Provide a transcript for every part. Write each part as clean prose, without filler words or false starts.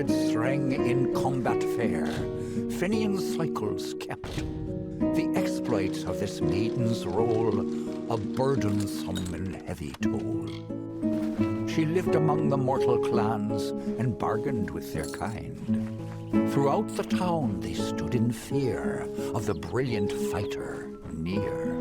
devoted thrang in combat fair, Finian cycles kept. The exploits of this maiden's role, a burdensome and heavy toll. She lived among the mortal clans and bargained with their kind. Throughout the town they stood in fear of the brilliant fighter near.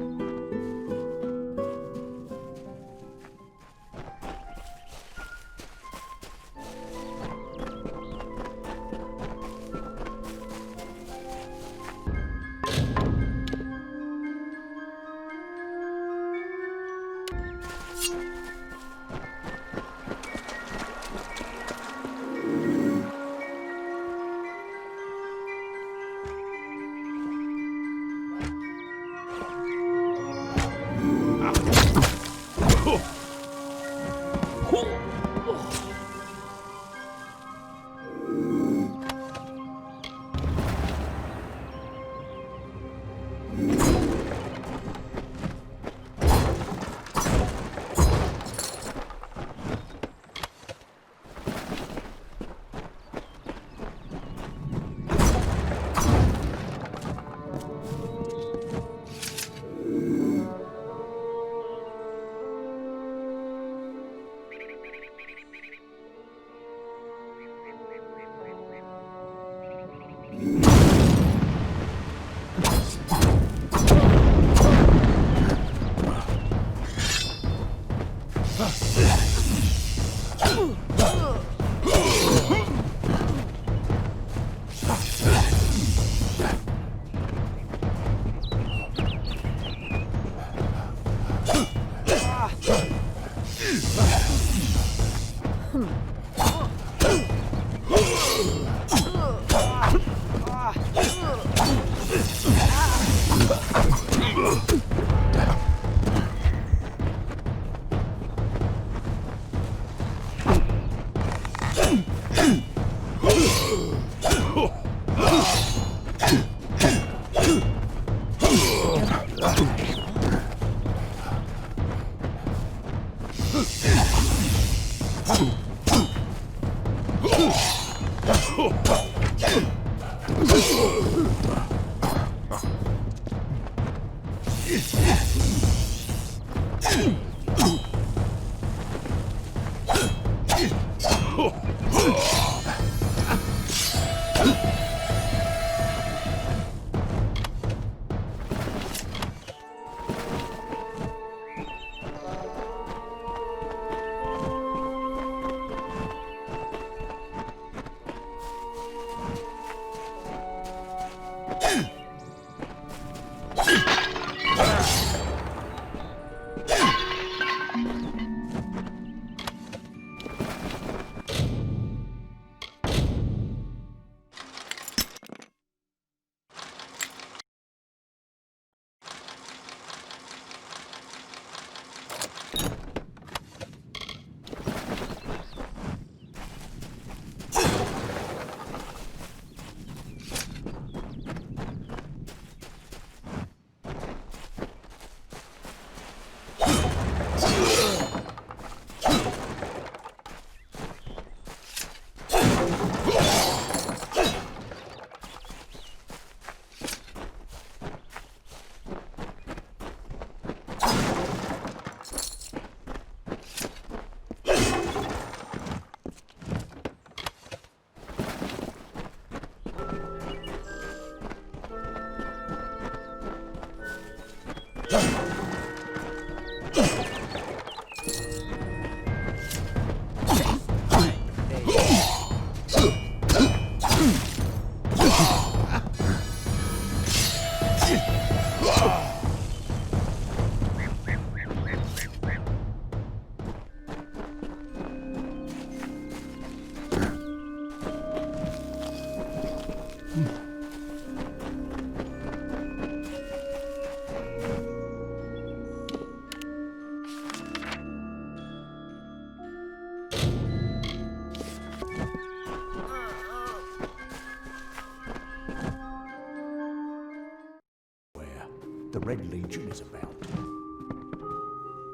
The Red Legion is about.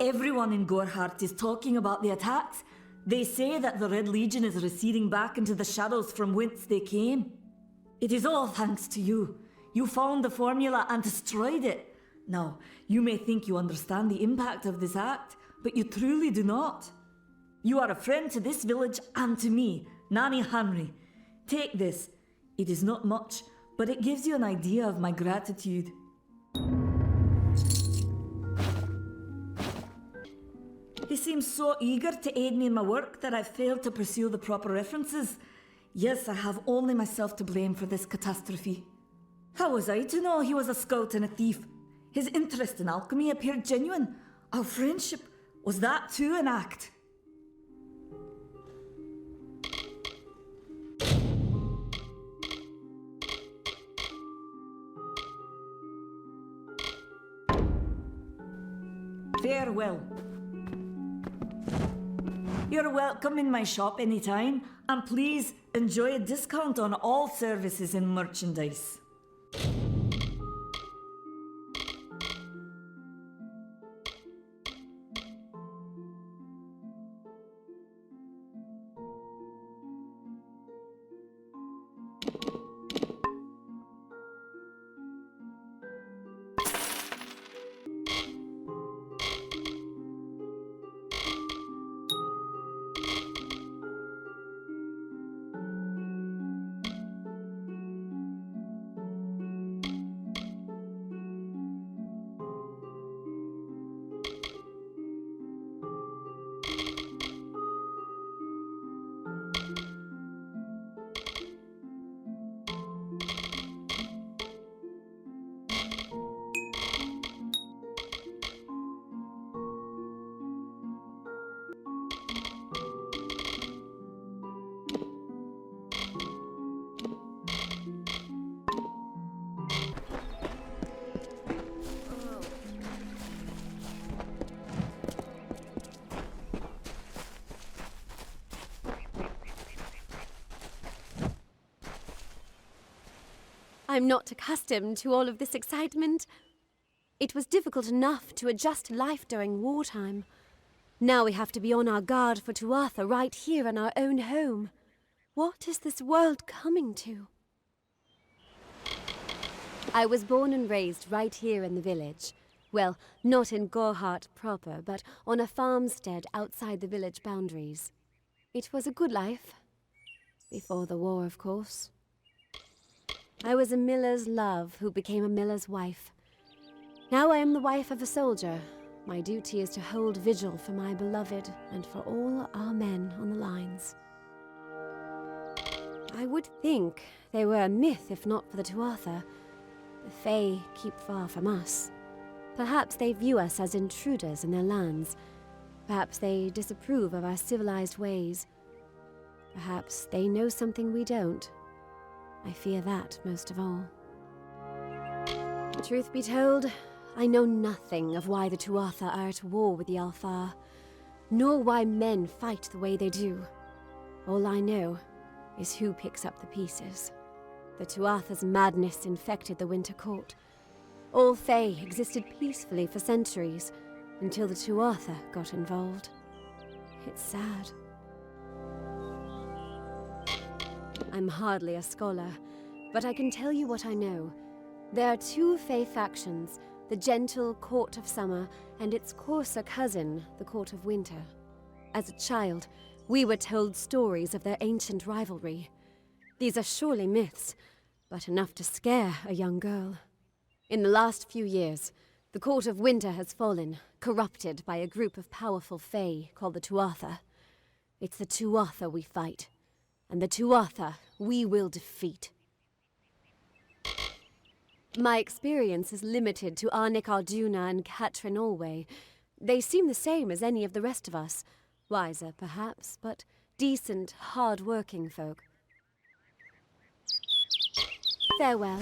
Everyone in Gorehart is talking about the attacks. They say that the Red Legion is receding back into the shadows from whence they came. It is all thanks to you. You found the formula and destroyed it. Now, you may think you understand the impact of this act, but you truly do not. You are a friend to this village and to me, Nani Henry. Take this. It is not much, but it gives you an idea of my gratitude. He seems so eager to aid me in my work that I've failed to pursue the proper references. Yes, I have only myself to blame for this catastrophe. How was I to know he was a scout and a thief? His interest in alchemy appeared genuine. Our friendship, was that too an act? Farewell. You're welcome in my shop anytime, and please enjoy a discount on all services and merchandise. I'm not accustomed to all of this excitement. It was difficult enough to adjust to life during wartime. Now we have to be on our guard for Tuatha right here in our own home. What is this world coming to? I was born and raised right here in the village. Well, not in Gorhart proper, but on a farmstead outside the village boundaries. It was a good life. Before the war, of course. I was a miller's love who became a miller's wife. Now I am the wife of a soldier. My duty is to hold vigil for my beloved and for all our men on the lines. I would think they were a myth if not for the Tuatha. The Fae keep far from us. Perhaps they view us as intruders in their lands. Perhaps they disapprove of our civilized ways. Perhaps they know something we don't. I fear that most of all. Truth be told, I know nothing of why the Tuatha are at war with the Alfar, nor why men fight the way they do. All I know is who picks up the pieces. The Tuatha's madness infected the Winter Court. All Fae existed peacefully for centuries, until the Tuatha got involved. It's sad. I'm hardly a scholar, but I can tell you what I know. There are two Fae factions, the gentle Court of Summer and its coarser cousin, the Court of Winter. As a child, we were told stories of their ancient rivalry. These are surely myths, but enough to scare a young girl. In the last few years, the Court of Winter has fallen, corrupted by a group of powerful Fae called the Tuatha. It's the Tuatha we fight, and the Tuatha we will defeat. My experience is limited to Arnik Arduna and Katrin Allway. They seem the same as any of the rest of us. Wiser, perhaps, but decent, hard-working folk. Farewell.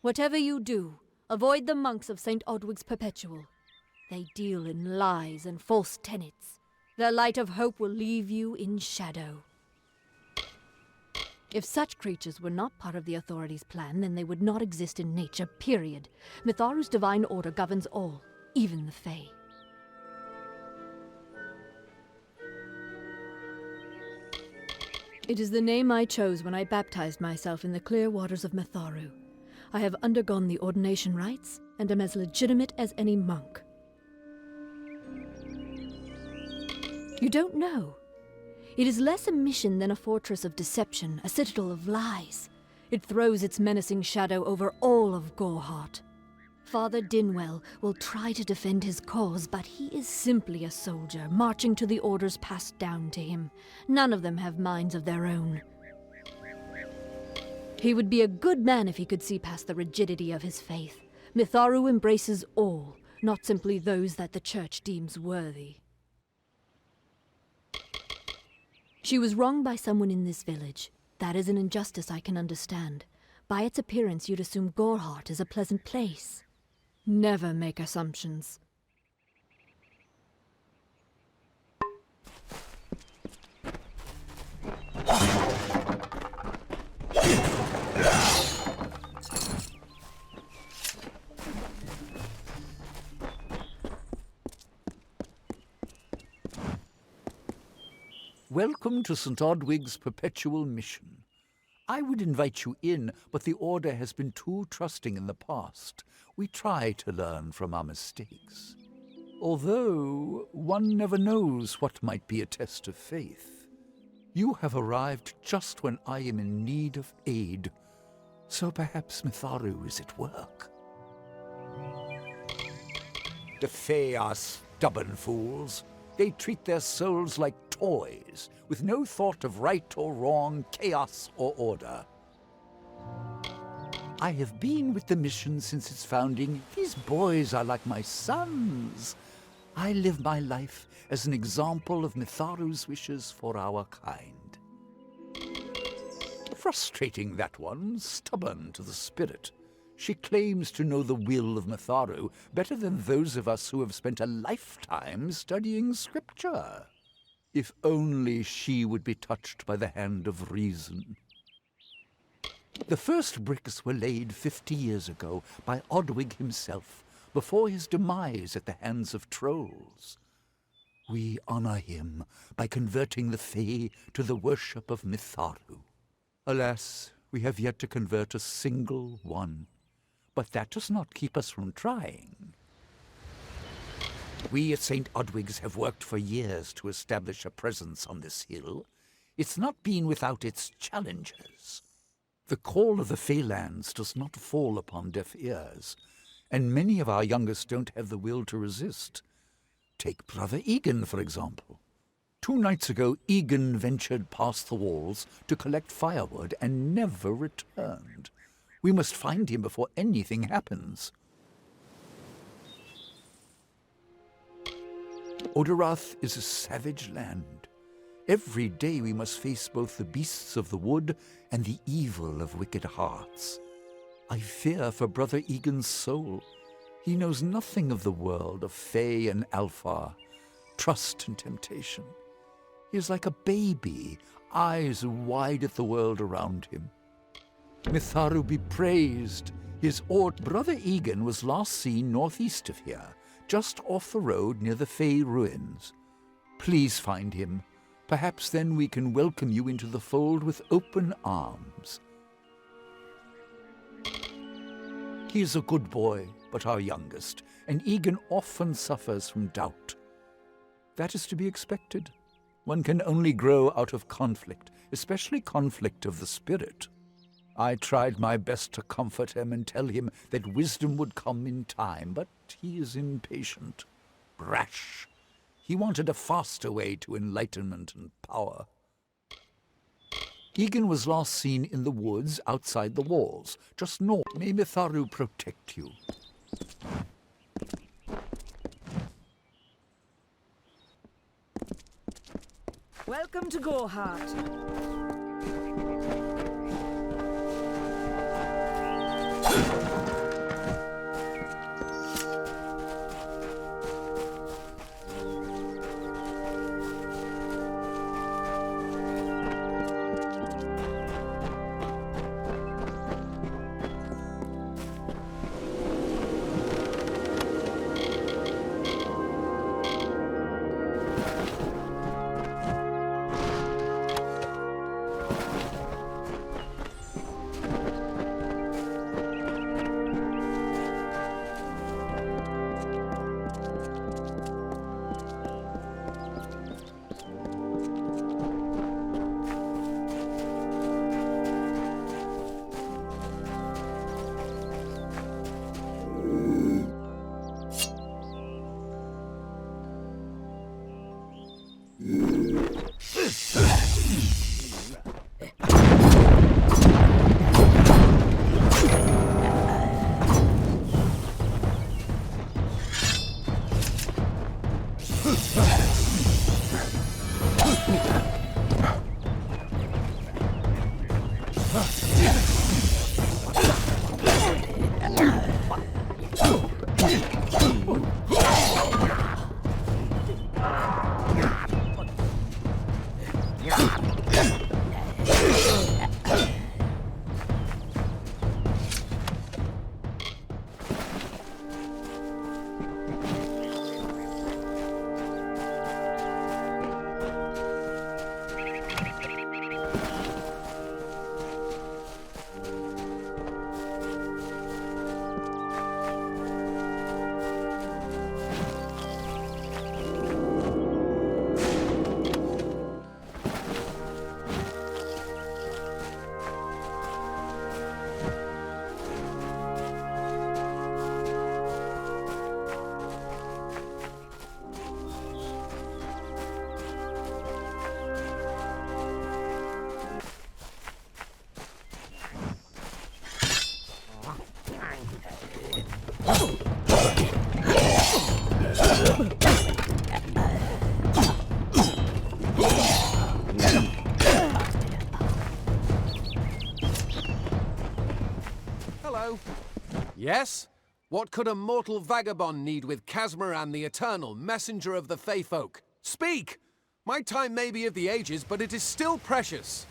Whatever you do, avoid the monks of St. Odwig's Perpetual. They deal in lies and false tenets. Their light of hope will leave you in shadow. If such creatures were not part of the authorities' plan, then they would not exist in nature, period. Mitharu's divine order governs all, even the Fae. It is the name I chose when I baptized myself in the clear waters of Mitharu. I have undergone the ordination rites, and am as legitimate as any monk. You don't know. It is less a mission than a fortress of deception, a citadel of lies. It throws its menacing shadow over all of Gorehart. Father Dinwell will try to defend his cause, but he is simply a soldier, marching to the orders passed down to him. None of them have minds of their own. He would be a good man if he could see past the rigidity of his faith. Mitharu embraces all, not simply those that the Church deems worthy. She was wronged by someone in this village. That is an injustice I can understand. By its appearance, you'd assume Gorehart is a pleasant place. Never make assumptions. Welcome to St. Odwig's Perpetual Mission. I would invite you in, but the Order has been too trusting in the past. We try to learn from our mistakes. Although, one never knows what might be a test of faith. You have arrived just when I am in need of aid, so perhaps Mitharu is at work. The Fae are stubborn fools. They treat their souls like toys, with no thought of right or wrong, chaos or order. I have been with the mission since its founding. These boys are like my sons. I live my life as an example of Mitharu's wishes for our kind. Frustrating, that one, stubborn to the spirit. She claims to know the will of Mitharu better than those of us who have spent a lifetime studying scripture. If only she would be touched by the hand of reason. The first bricks were laid 50 years ago by Odwig himself, before his demise at the hands of trolls. We honor him by converting the Fae to the worship of Mitharu. Alas, we have yet to convert a single one. But that does not keep us from trying. We at St. Odwig's have worked for years to establish a presence on this hill. It's not been without its challenges. The call of the Feylands does not fall upon deaf ears, and many of our youngest don't have the will to resist. Take Brother Egan, for example. 2 nights ago, Egan ventured past the walls to collect firewood and never returned. We must find him before anything happens. Oderath is a savage land. Every day we must face both the beasts of the wood and the evil of wicked hearts. I fear for Brother Egan's soul. He knows nothing of the world of Fae and Alpha, trust and temptation. He is like a baby, eyes wide at the world around him. Mitharu be praised. Brother Egan was last seen northeast of here, just off the road near the Fae ruins. Please find him. Perhaps then we can welcome you into the fold with open arms. He is a good boy, but our youngest, and Egan often suffers from doubt. That is to be expected. One can only grow out of conflict, especially conflict of the spirit. I tried my best to comfort him and tell him that wisdom would come in time, but he is impatient, brash. He wanted a faster way to enlightenment and power. Egan was last seen in the woods outside the walls, just north. May Mitharu protect you. Welcome to Gorehart. Hello. Yes? What could a mortal vagabond need with Casmaran the Eternal, messenger of the Fey folk? Speak! My time may be of the ages, but it is still precious.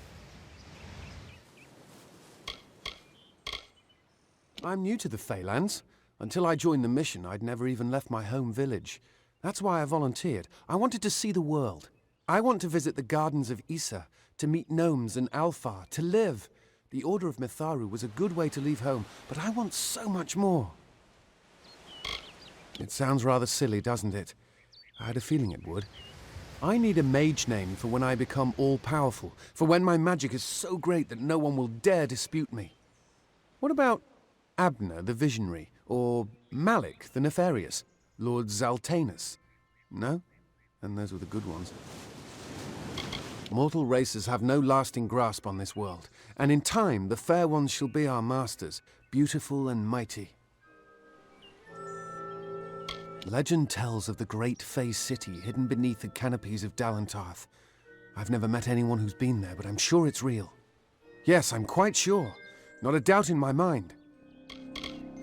I'm new to the Feylands. Until I joined the mission, I'd never even left my home village. That's why I volunteered. I wanted to see the world. I want to visit the gardens of Issa, to meet gnomes and Alfar, to live. The Order of Mitharu was a good way to leave home, but I want so much more. It sounds rather silly, doesn't it? I had a feeling it would. I need a mage name for when I become all-powerful, for when my magic is so great that no one will dare dispute me. What about Abner the Visionary, or Malik the Nefarious, Lord Zaltanus? No? And those were the good ones. Mortal races have no lasting grasp on this world, and in time the fair ones shall be our masters, beautiful and mighty. Legend tells of the great Fey city hidden beneath the canopies of Dalentarth. I've never met anyone who's been there, but I'm sure it's real. Yes, I'm quite sure. Not a doubt in my mind.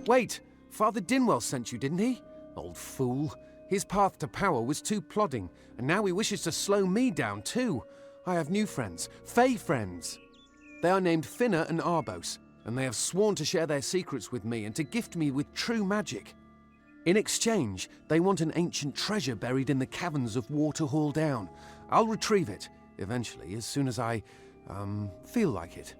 Wait, Father Dinwell sent you, didn't he? Old fool. His path to power was too plodding, and now he wishes to slow me down too. I have new friends, Fey friends. They are named Finna and Arbos, and they have sworn to share their secrets with me and to gift me with true magic. In exchange, they want an ancient treasure buried in the caverns of Waterhall Down. I'll retrieve it, eventually, as soon as I, feel like it.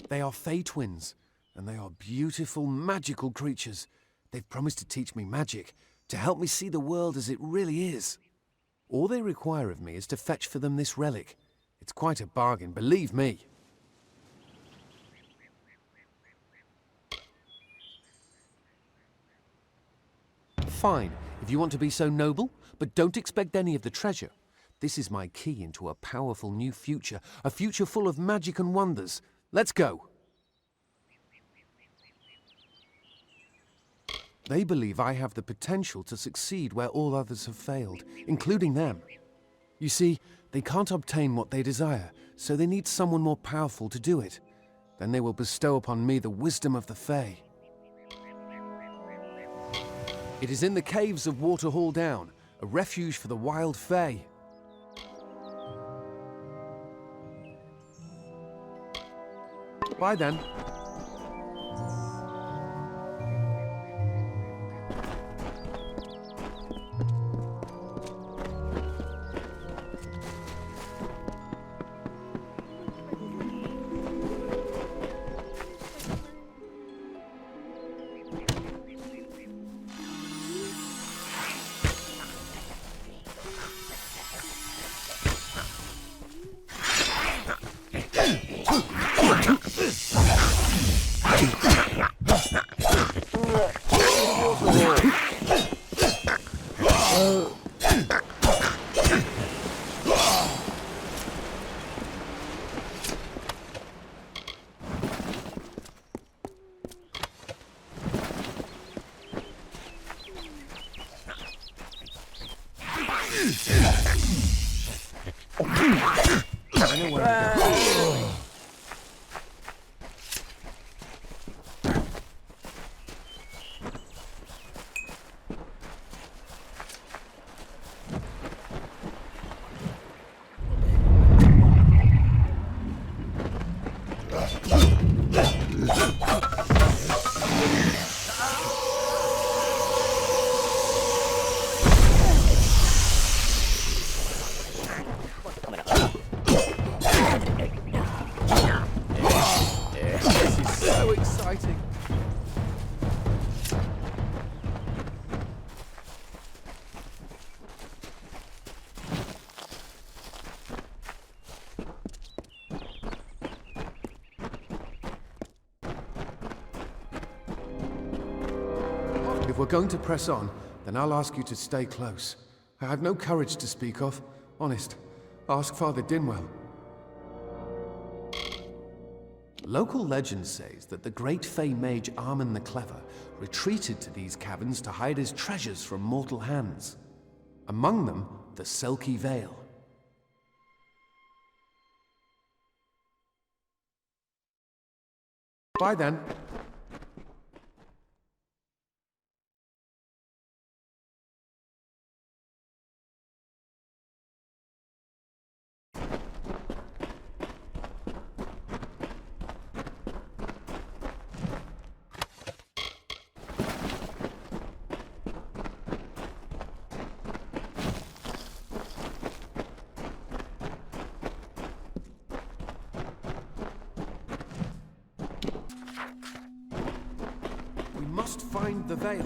They are Fey twins, and they are beautiful, magical creatures. They've promised to teach me magic, to help me see the world as it really is. All they require of me is to fetch for them this relic. It's quite a bargain, believe me. Fine, if you want to be so noble, but don't expect any of the treasure. This is my key into a powerful new future, a future full of magic and wonders. Let's go. They believe I have the potential to succeed where all others have failed, including them. You see, they can't obtain what they desire, so they need someone more powerful to do it. Then they will bestow upon me the wisdom of the Fae. It is in the caves of Waterhall Down, a refuge for the wild Fae. Bye then. If we're going to press on, then I'll ask you to stay close. I have no courage to speak of. Honest. Ask Father Dinwell. Local legend says that the great Fey mage Armin the Clever retreated to these caverns to hide his treasures from mortal hands. Among them, the Selkie Veil. Bye then. We must find the veil.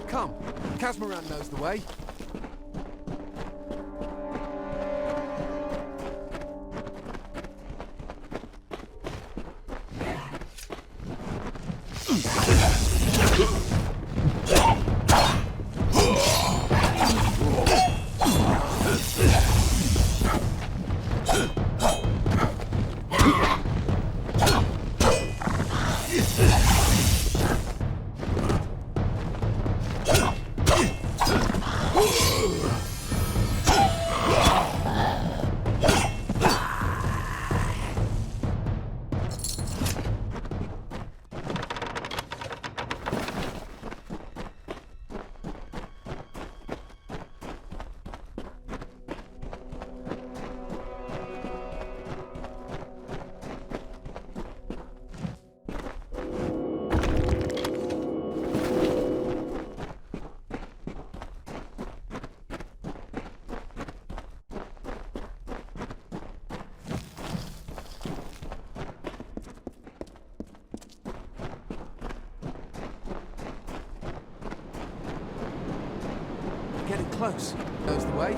Come, Casmaran knows the way. Getting close. Knows the way.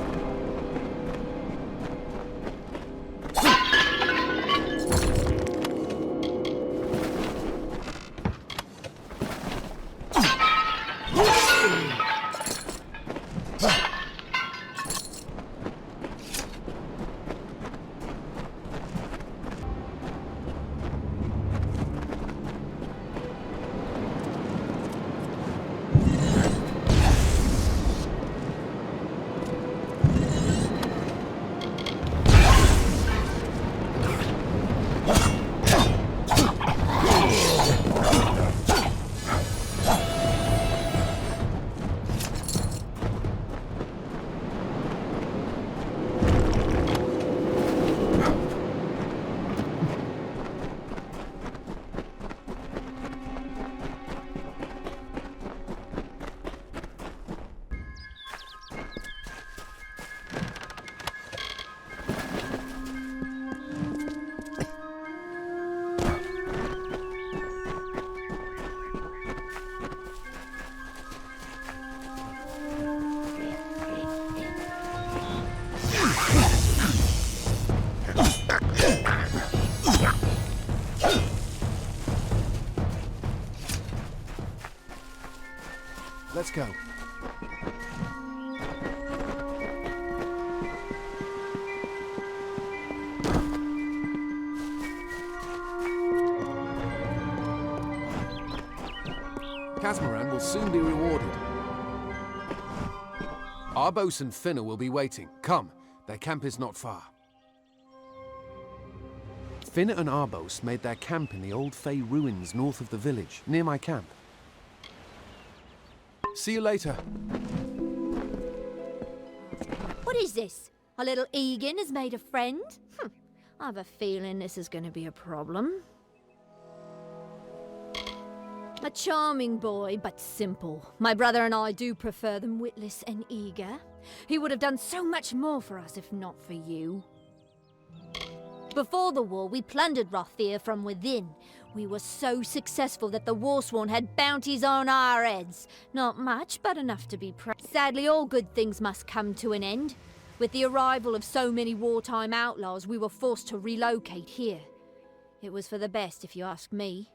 let's go. Catamaran will soon be rewarded. Arbos and Finna will be waiting. Come, their camp is not far. Finna and Arbos made their camp in the old Fey ruins north of the village, near my camp. See you later. What is this? Our little Egan has made a friend? I have a feeling this is going to be a problem. A charming boy, but simple. My brother and I do prefer them witless and eager. He would have done so much more for us if not for you. Before the war, we plundered Rathir from within. We were so successful that the Warsworn had bounties on our heads. Not much, but enough to be proud. Sadly, all good things must come to an end. With the arrival of so many wartime outlaws, we were forced to relocate here. It was for the best, if you ask me.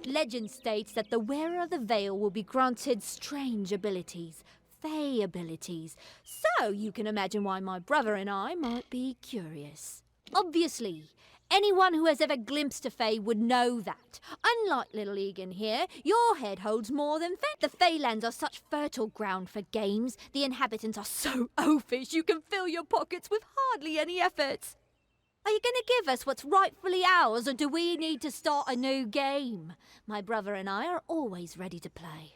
Legend states that the wearer of the veil will be granted strange abilities, Fey abilities. So you can imagine why my brother and I might be curious. Obviously, anyone who has ever glimpsed a Fey would know that. Unlike little Egan here, your head holds more than Fey. The Feylands are such fertile ground for games. The inhabitants are so oafish you can fill your pockets with hardly any effort. Are you going to give us what's rightfully ours, or do we need to start a new game? My brother and I are always ready to play.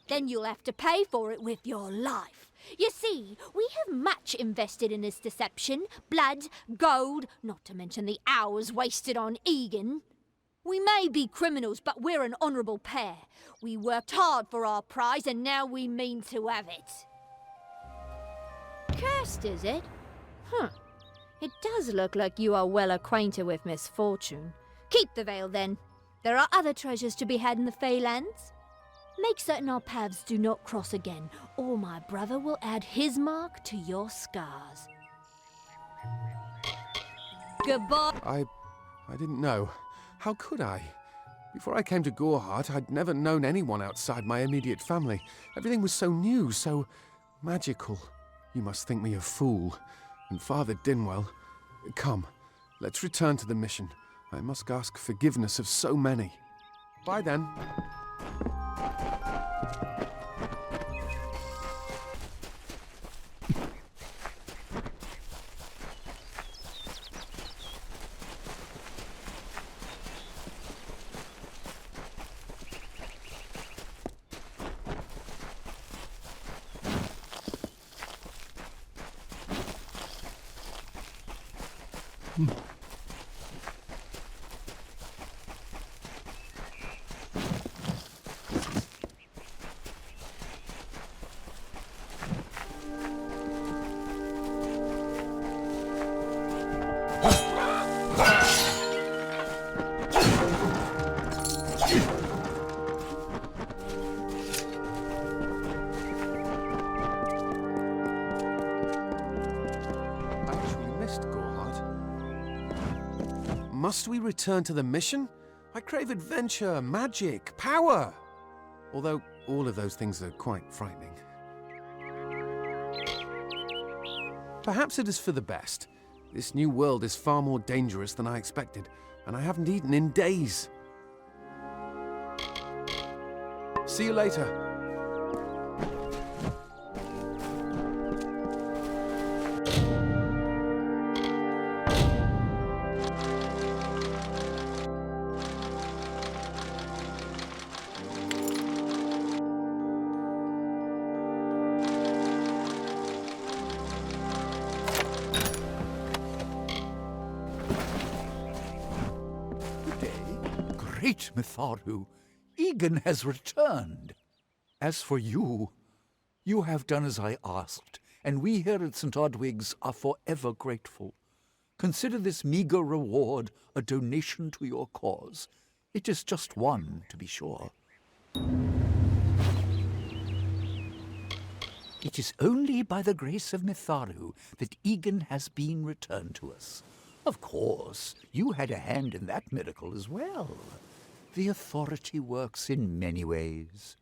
Then you'll have to pay for it with your life. You see, we have much invested in this deception. Blood, gold, not to mention the hours wasted on Egan. We may be criminals, but we're an honourable pair. We worked hard for our prize, and now we mean to have it. Cursed, is it? It does look like you are well acquainted with misfortune. Keep the veil, then. There are other treasures to be had in the Feylands. Make certain our paths do not cross again, or my brother will add his mark to your scars. Goodbye. I didn't know. How could I? Before I came to Gorhart, I'd never known anyone outside my immediate family. Everything was so new, so magical. You must think me a fool. And Father Dinwell... Come, let's return to the mission. I must ask forgiveness of so many. Bye then. Must we return to the mission? I crave adventure, magic, power. Although all of those things are quite frightening. Perhaps it is for the best. This new world is far more dangerous than I expected, and I haven't eaten in days. See you later. Great Mitharu, Egan has returned. As for you, you have done as I asked, and we here at St. Odwig's are forever grateful. Consider this meager reward a donation to your cause. It is just one, to be sure. It is only by the grace of Mitharu that Egan has been returned to us. Of course, you had a hand in that miracle as well. The authority works in many ways.